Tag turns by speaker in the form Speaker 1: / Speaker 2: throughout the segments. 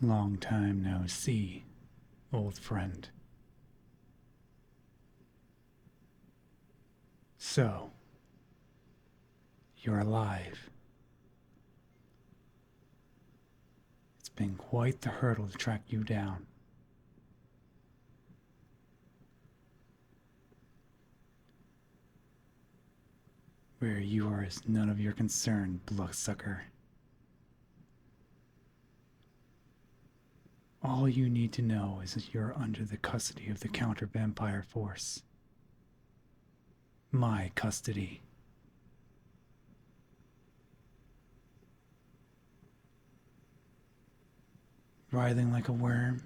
Speaker 1: Long time no see, old friend. So, you're alive. It's been quite the hurdle to track you down. Where you are is none of your concern, bloodsucker. All you need to know is that you're under the custody of the counter-vampire force. My custody. Writhing like a worm.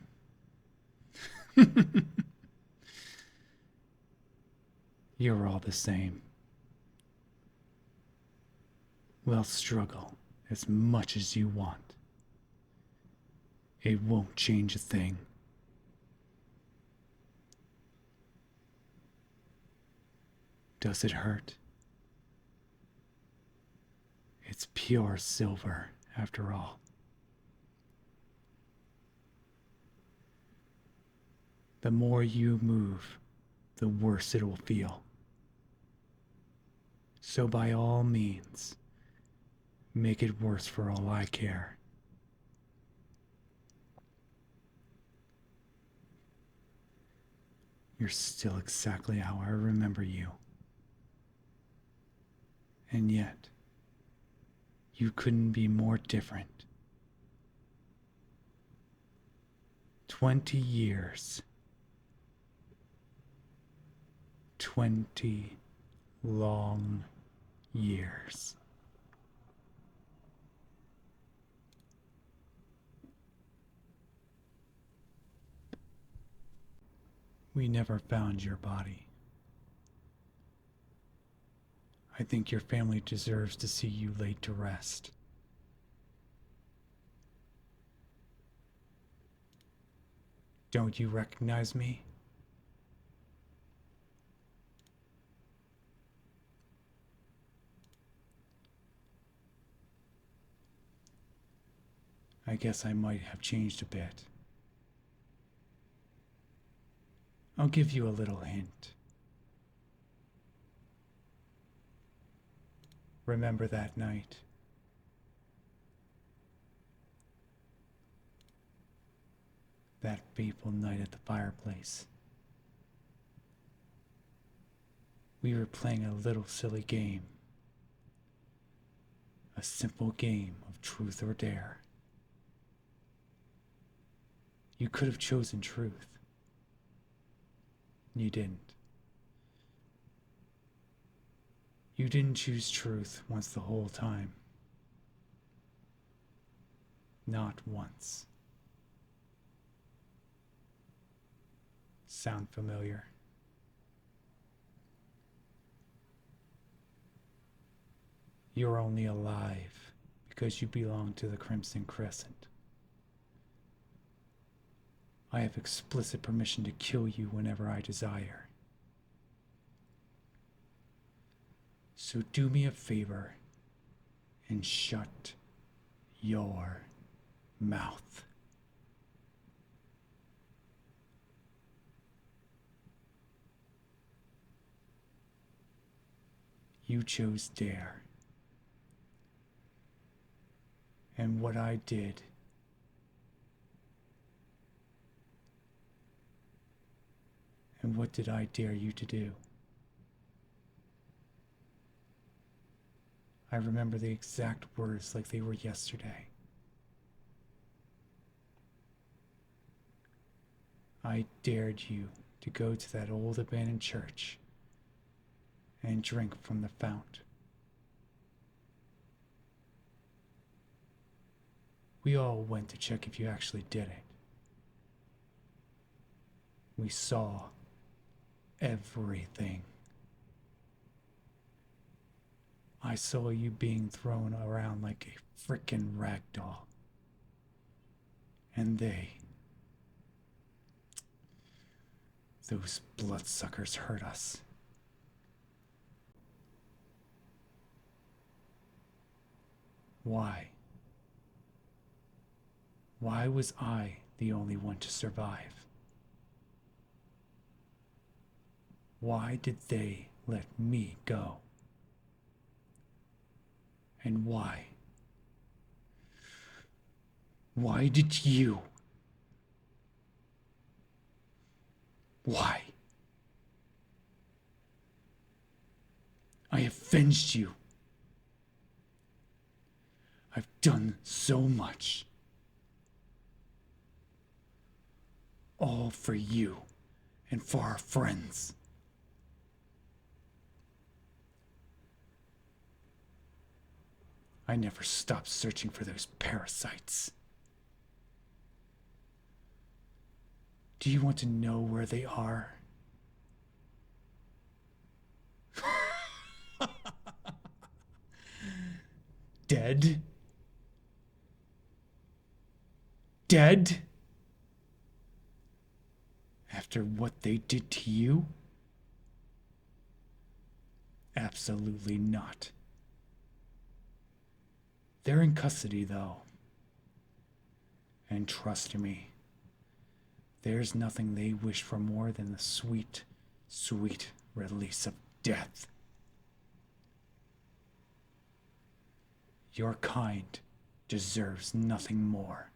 Speaker 1: You're all the same. Well, struggle as much as you want. It won't change a thing. Does it hurt? It's pure silver, after all. The more you move, the worse it will feel. So by all means, make it worse for all I care. You're still exactly how I remember you. And yet, you couldn't be more different. 20 years. 20 long years. We never found your body. I think your family deserves to see you laid to rest. Don't you recognize me? I guess I might have changed a bit. I'll give you a little hint. Remember that night? That fateful night at the fireplace. We were playing a little silly game. A simple game of truth or dare. You could have chosen truth. You didn't. You didn't choose truth once the whole time. Not once. Sound familiar? You're only alive because you belong to the Crimson Crescent. I have explicit permission to kill you whenever I desire. So do me a favor and shut your mouth. You chose dare. And what I did and what did I dare you to do? I remember the exact words like they were yesterday. I dared you to go to that old abandoned church and drink from the fount. We all went to check if you actually did it. We saw everything. I saw you being thrown around like a frickin' rag doll. And those bloodsuckers hurt us. Why? Why was I the only one to survive? Why did they let me go? And why? Why did you? Why? I avenged you. I've done so much. All for you and for our friends. I never stopped searching for those parasites. Do you want to know where they are? Dead? Dead? After what they did to you? Absolutely not. They're in custody, though. And trust me, there's nothing they wish for more than the sweet, sweet release of death. Your kind deserves nothing more.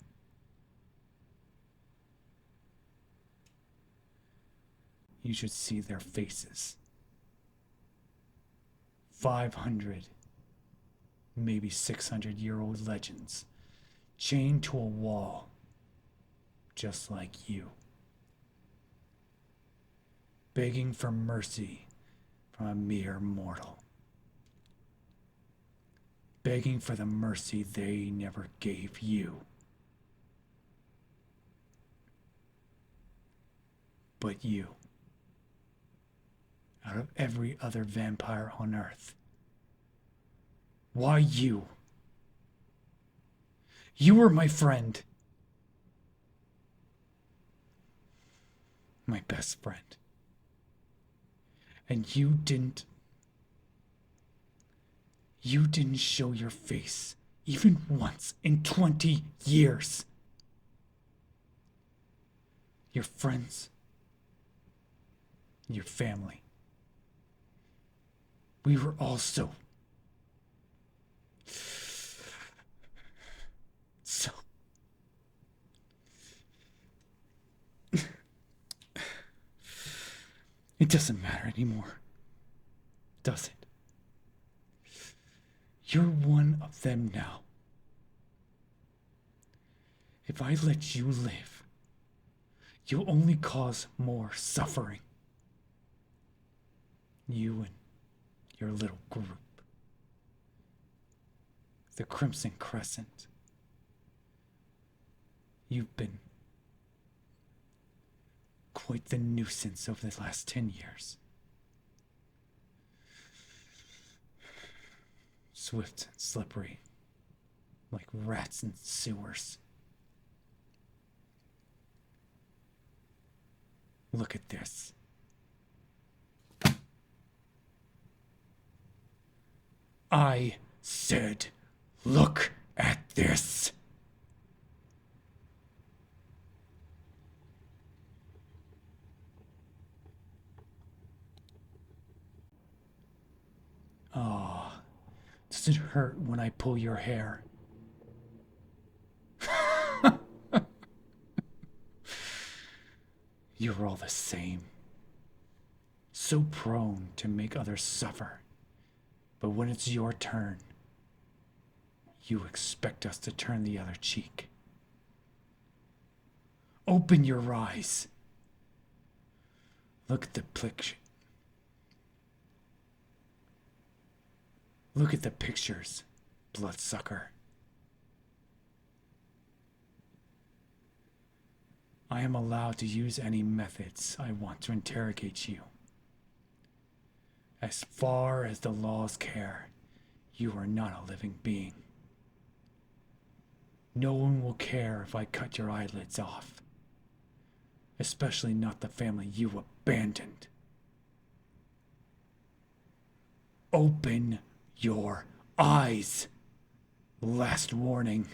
Speaker 1: You should see their faces. 500, maybe 600-year-old legends, chained to a wall, just like you. Begging for mercy from a mere mortal. Begging for the mercy they never gave you. But you, out of every other vampire on Earth, why you? You were my friend. My best friend. And you didn't show your face even once in 20 years. Your friends, your family. We were all so it doesn't matter anymore, does it? You're one of them now. If I let you live, you'll only cause more suffering. You and your little group. The Crimson Crescent. You've been quite the nuisance over the last 10 years. Swift and slippery, like rats in sewers. Look at this. I said, look at this. Oh, does it hurt when I pull your hair? You're all the same. So prone to make others suffer. But when it's your turn, you expect us to turn the other cheek. Open your eyes. Look at the picture. Look at the pictures, bloodsucker. I am allowed to use any methods I want to interrogate you. As far as the laws care, you are not a living being. No one will care if I cut your eyelids off. Especially not the family you abandoned. Open your eyes. Last warning.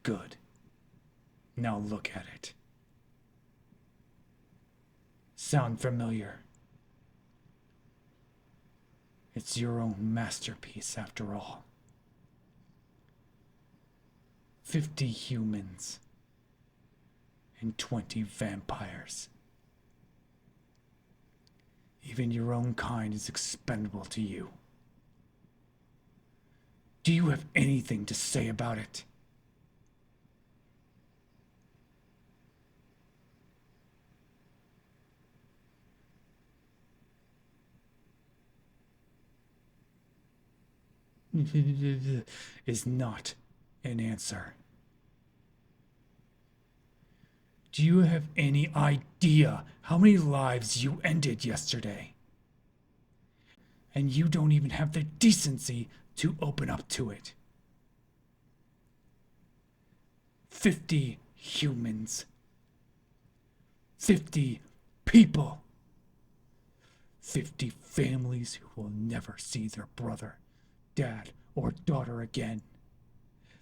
Speaker 1: Good. Now look at it. Sound familiar? It's your own masterpiece, after all. 50 humans and 20 vampires. Even your own kind is expendable to you. Do you have anything to say about it? Is not an answer. Do you have any idea how many lives you ended yesterday? And you don't even have the decency to open up to it. 50 humans. 50 people. 50 families who will never see their brother, dad, or daughter again.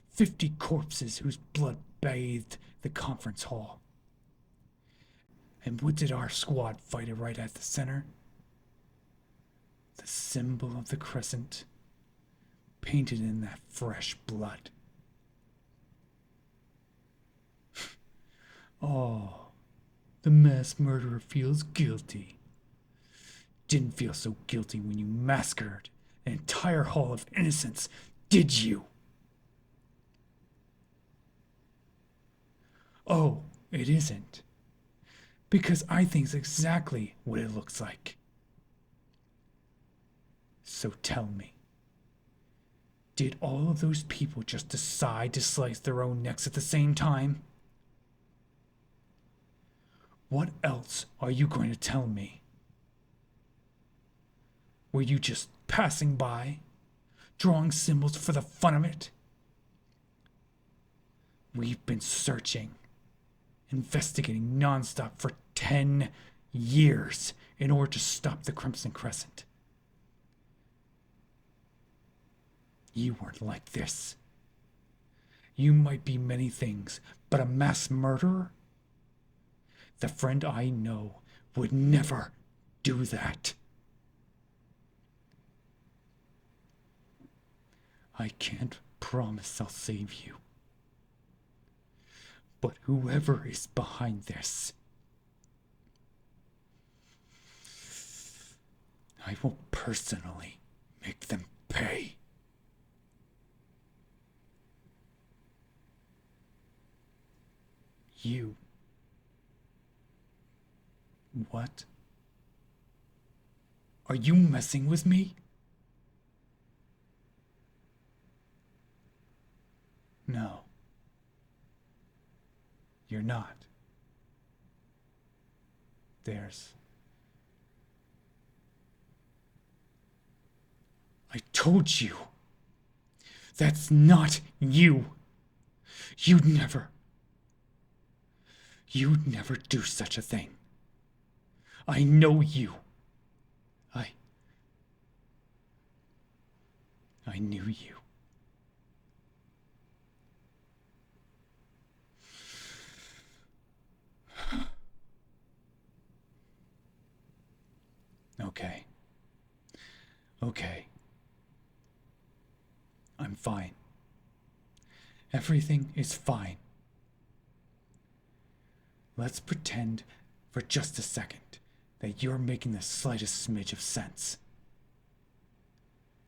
Speaker 1: 50 corpses whose blood bathed the conference hall. And what did our squad fight it right at the center? The symbol of the crescent, painted in that fresh blood. Oh, the mass murderer feels guilty. Didn't feel so guilty when you massacred an entire hall of innocents, did you? Oh, it isn't. Because I think's exactly what it looks like. So tell me, did all of those people just decide to slice their own necks at the same time? What else are you going to tell me? Were you just passing by, drawing symbols for the fun of it? We've been searching, investigating nonstop for 10 years in order to stop the Crimson Crescent. You weren't like this. You might be many things, but a mass murderer? The friend I know would never do that. I can't promise I'll save you. But whoever is behind this, I will personally make them pay. You. What? Are you messing with me? No. You're not. I told you. That's not you. You'd never do such a thing. I know you. I knew you. Okay. I'm fine. Everything is fine. Let's pretend for just a second that you're making the slightest smidge of sense.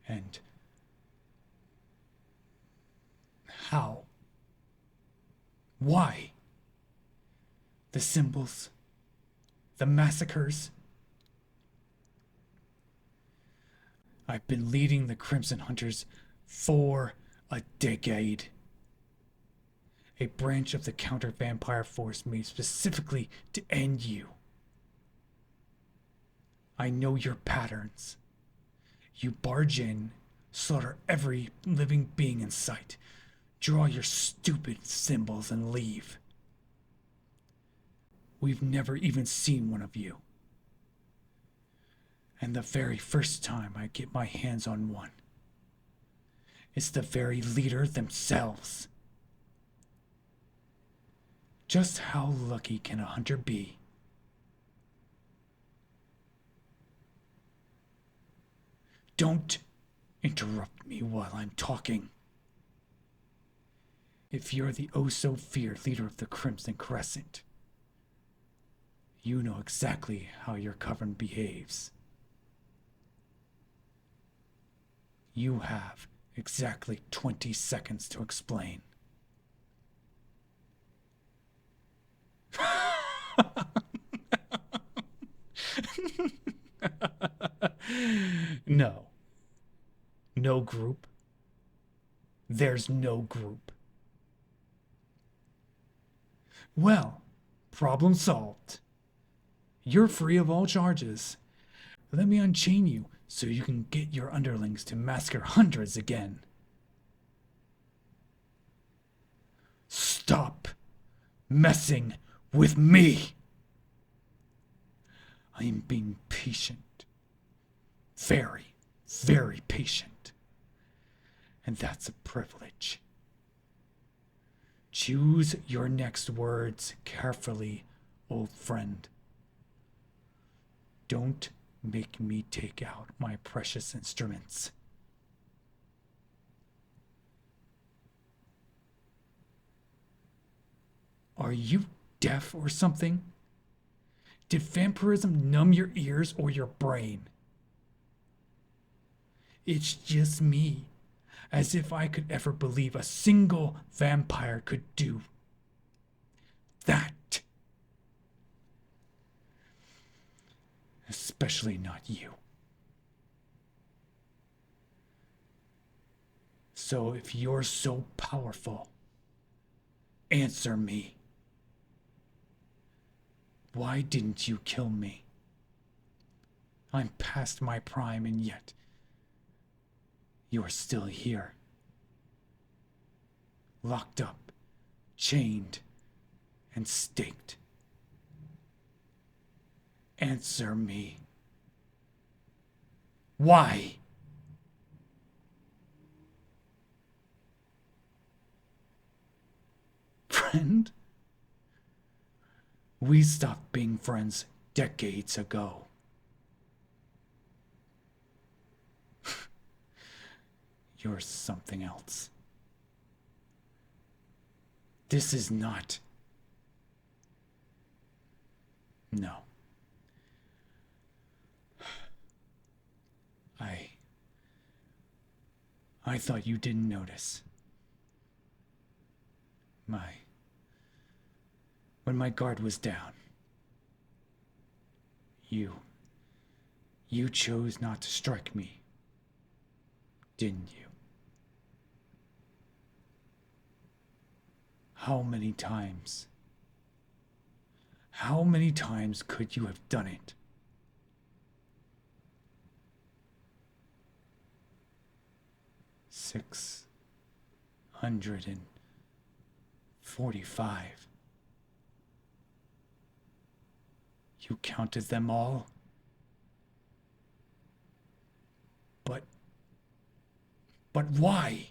Speaker 1: And how? Why? The symbols? The massacres? I've been leading the Crimson Hunters for a decade. A branch of the counter-vampire force made specifically to end you. I know your patterns. You barge in, slaughter every living being in sight, draw your stupid symbols and leave. We've never even seen one of you. And the very first time I get my hands on one, it's the very leader themselves. Just how lucky can a hunter be? Don't interrupt me while I'm talking. If you're the oh-so-feared leader of the Crimson Crescent, you know exactly how your coven behaves. You have exactly 20 seconds to explain. No. No group. There's no group. Well, problem solved. You're free of all charges. Let me unchain you so you can get your underlings to massacre hundreds again. Stop messing with me. I am being patient. Very, very patient. And that's a privilege. Choose your next words carefully, old friend. Don't make me take out my precious instruments. Are you deaf or something? Did vampirism numb your ears or your brain? It's just me, as if I could ever believe a single vampire could do that. Especially not you. So if you're so powerful, answer me. Why didn't you kill me? I'm past my prime, and yet you are still here. Locked up, chained, and staked. Answer me. Why? Friend? We stopped being friends decades ago. You're something else. This is not. No. I thought you didn't notice. When my guard was down, you chose not to strike me, didn't you? How many times could you have done it? $645. You counted them all? But why?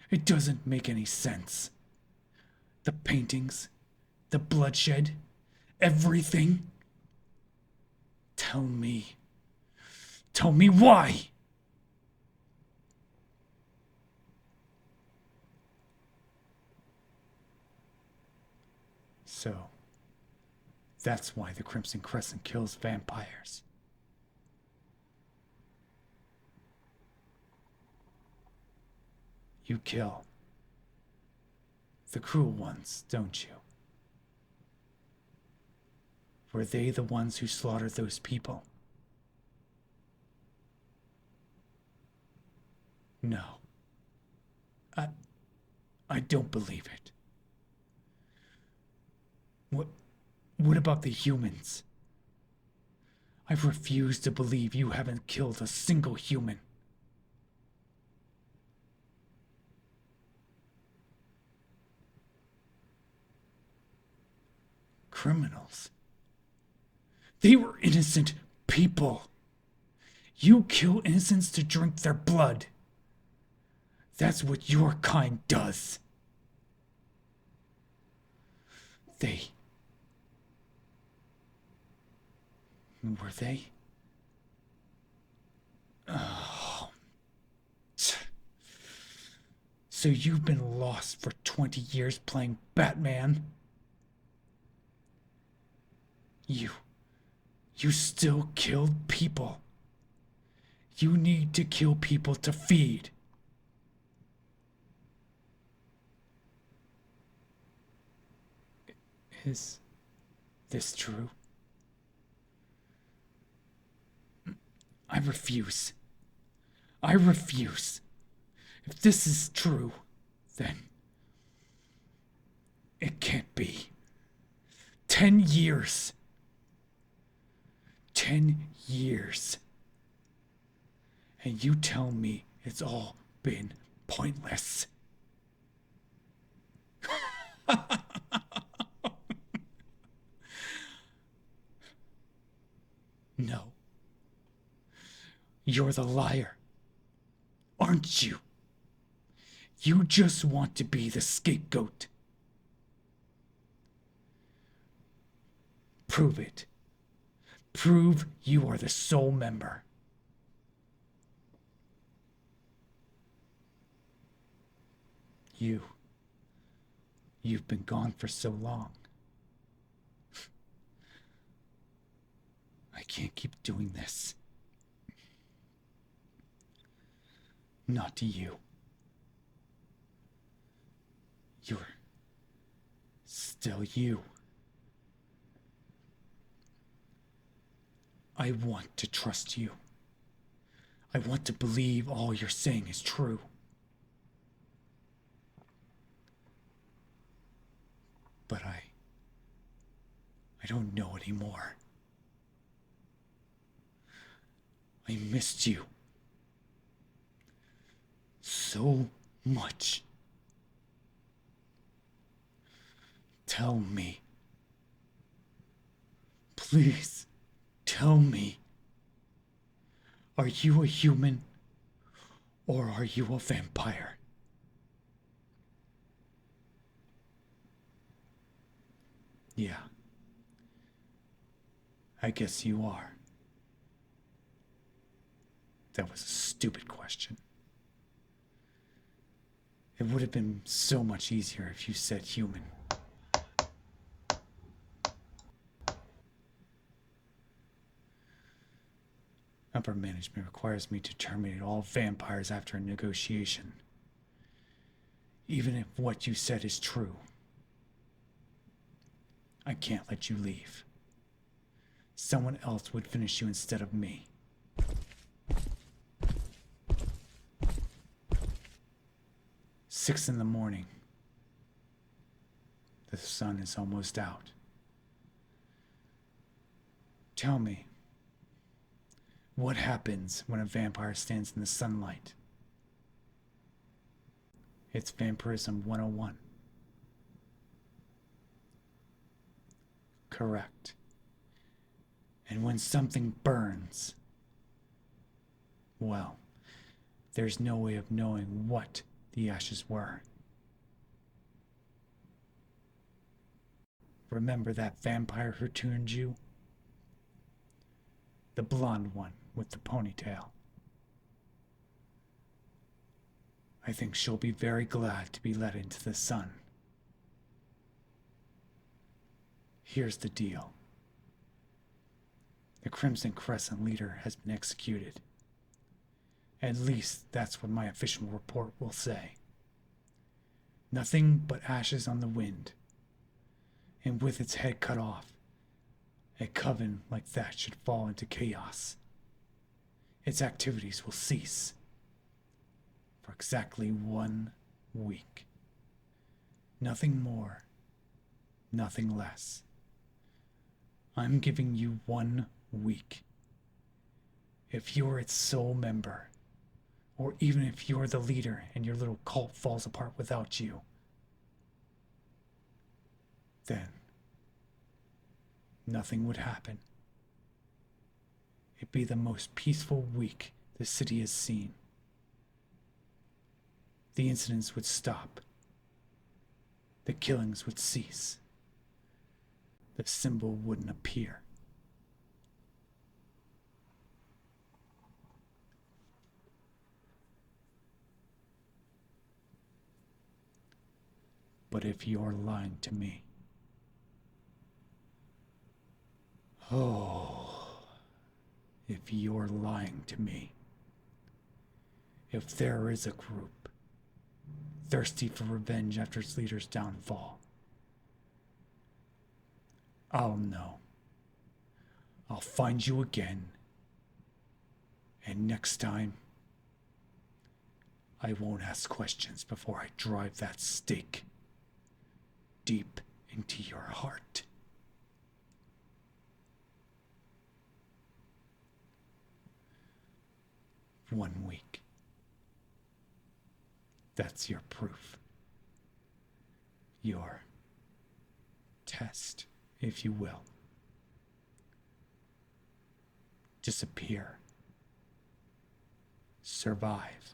Speaker 1: It doesn't make any sense. The paintings, the bloodshed, everything. Tell me why? So, that's why the Crimson Crescent kills vampires. You kill the cruel ones, don't you? Were they the ones who slaughtered those people? No. I don't believe it. What about the humans? I refuse to believe you haven't killed a single human. Criminals. They were innocent people. You kill innocents to drink their blood. That's what your kind does. They... Were they? Oh. So you've been lost for 20 years playing Batman? You still killed people. You need to kill people to feed. Is this true? I refuse. I refuse. If this is true, then it can't be. 10 years. 10 years. And you tell me it's all been pointless. No. You're the liar, aren't you? You just want to be the scapegoat. Prove it. Prove you are the sole member. You've been gone for so long. I can't keep doing this. Not to you. You're still you. I want to trust you. I want to believe all you're saying is true. But I don't know anymore. I missed you so much. Tell me. Please, tell me. Are you a human or are you a vampire? Yeah. I guess you are. That was a stupid question. It would have been so much easier if you said human. Upper management requires me to terminate all vampires after a negotiation. Even if what you said is true. I can't let you leave. Someone else would finish you instead of me. Six in the morning. The sun is almost out. Tell me, what happens when a vampire stands in the sunlight? It's Vampirism 101. Correct. And when something burns, well, there's no way of knowing what the ashes were. Remember that vampire who turned you? The blonde one with the ponytail. I think she'll be very glad to be let into the sun. Here's the deal. The Crimson Crescent leader has been executed. At least that's what my official report will say. Nothing but ashes on the wind. And with its head cut off, a coven like that should fall into chaos. Its activities will cease for exactly 1 week. Nothing more, nothing less. I'm giving you 1 week. If you're its sole member, or even if you're the leader and your little cult falls apart without you, then nothing would happen. It'd be the most peaceful week the city has seen. The incidents would stop. The killings would cease. the symbol wouldn't appear. But if you're lying to me, if you're lying to me, if there is a group thirsty for revenge after its leader's downfall, I'll know. I'll find you again. And next time, I won't ask questions before I drive that stake deep into your heart. One week. That's your proof. Your test, if you will. Disappear. Survive.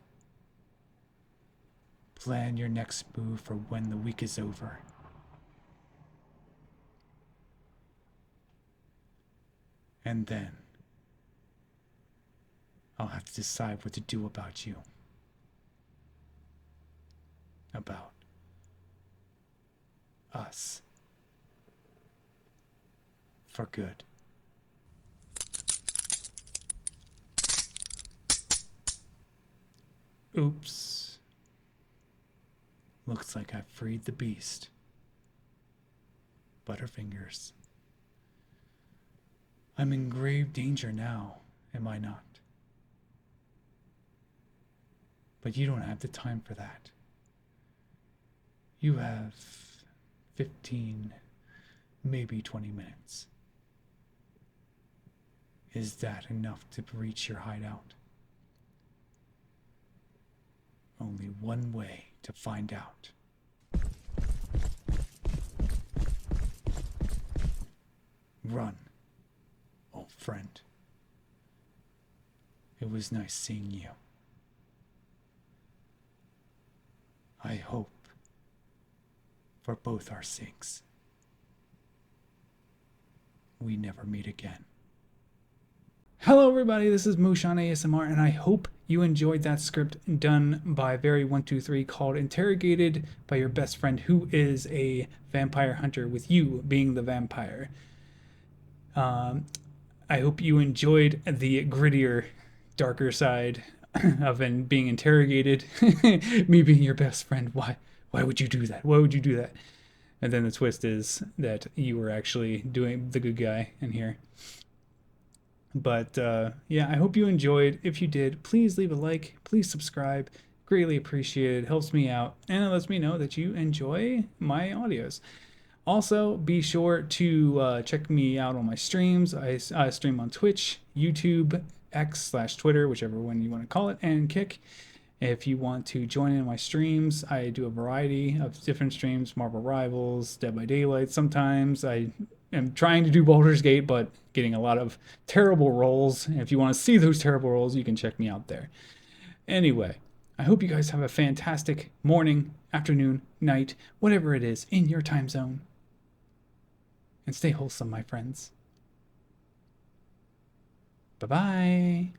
Speaker 1: Plan your next move for when the week is over. And then I'll have to decide what to do about you. About us. For good. Oops. Looks like I freed the beast. Butterfingers. I'm in grave danger now, am I not? But you don't have the time for that. You have 15, maybe 20 minutes. Is that enough to reach your hideout? Only one way to find out. Run, old friend. It was nice seeing you. I hope, for both our sakes, we never meet again. Hello everybody, this is Mushan ASMR, and I hope you enjoyed that script done by Verri123 called Interrogated by your best friend who is a vampire hunter, with you being the vampire. I hope you enjoyed the grittier, darker side of being interrogated. Me being your best friend. Why would you do that? Why would you do that? And then the twist is that you were actually doing the good guy in here. But yeah, I hope you enjoyed. If you did, please leave a like, please subscribe. Greatly appreciated. It helps me out, and it lets me know that you enjoy my audios. Also, be sure to check me out on my streams. I stream on Twitch, YouTube, X/Twitter, whichever one you want to call it, and Kick. If you want to join in my streams, I do a variety of different streams: Marvel Rivals, Dead by Daylight. Sometimes I am trying to do Baldur's Gate, but getting a lot of terrible rolls. And if you want to see those terrible rolls, you can check me out there. Anyway, I hope you guys have a fantastic morning, afternoon, night, whatever it is in your time zone. And stay wholesome, my friends. Bye-bye.